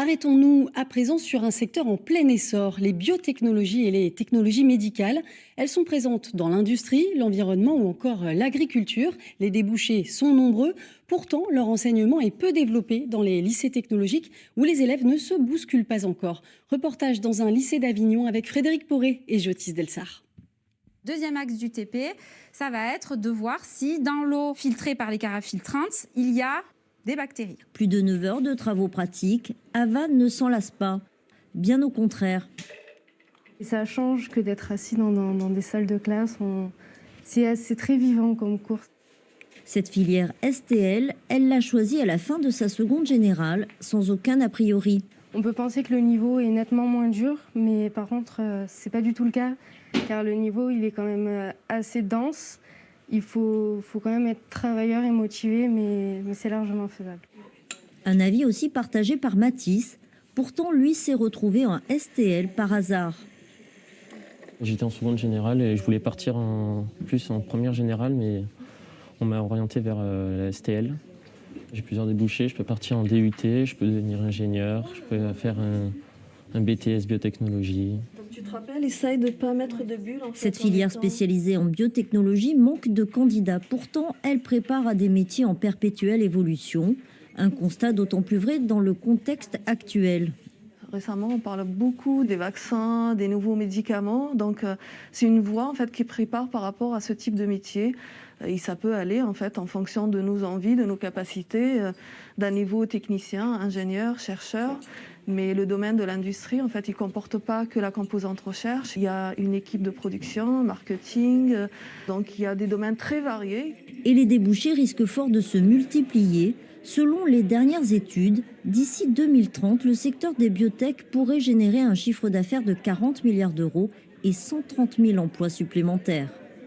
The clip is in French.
Arrêtons-nous à présent sur un secteur en plein essor, les biotechnologies et les technologies médicales. Elles sont présentes dans l'industrie, l'environnement ou encore l'agriculture. Les débouchés sont nombreux. Pourtant, leur enseignement est peu développé dans les lycées technologiques où les élèves ne se bousculent pas encore. Reportage dans un lycée d'Avignon avec Frédéric Poré et Jotis Delsart. Deuxième axe du TP, ça va être de voir si dans l'eau filtrée par les carafes filtrantes, il y a des bactéries. Plus de 9 heures de travaux pratiques, Ava ne s'en lasse pas. Bien au contraire. Et ça change que d'être assis dans des salles de classe. C'est très vivant comme cours. Cette filière STL, elle l'a choisie à la fin de sa seconde générale, sans aucun a priori. On peut penser que le niveau est nettement moins dur, mais par contre, c'est pas du tout le cas, car le niveau, il est quand même assez dense. Il faut quand même être travailleur et motivé, mais c'est largement faisable. Un avis aussi partagé par Mathis. Pourtant, lui s'est retrouvé en STL par hasard. J'étais en seconde générale et je voulais partir plus en première générale, mais on m'a orienté vers la STL. J'ai plusieurs débouchés, je peux partir en DUT, je peux devenir ingénieur, je peux faire un BTS biotechnologie. Donc tu te rappelles, essaye de ne pas mettre de bulles. Cette filière spécialisée en biotechnologie manque de candidats. Pourtant, elle prépare à des métiers en perpétuelle évolution. Un constat d'autant plus vrai dans le contexte actuel. Récemment, on parle beaucoup des vaccins, des nouveaux médicaments. Donc, c'est une voie en fait, qui prépare par rapport à ce type de métier. Et ça peut aller en fait en fonction de nos envies, de nos capacités, d'un niveau technicien, ingénieur, chercheur. Mais le domaine de l'industrie, en fait, il ne comporte pas que la composante recherche. Il y a une équipe de production, marketing. Donc, il y a des domaines très variés. Et les débouchés risquent fort de se multiplier. Selon les dernières études, d'ici 2030, le secteur des biotech pourrait générer un chiffre d'affaires de 40 milliards d'euros et 130 000 emplois supplémentaires.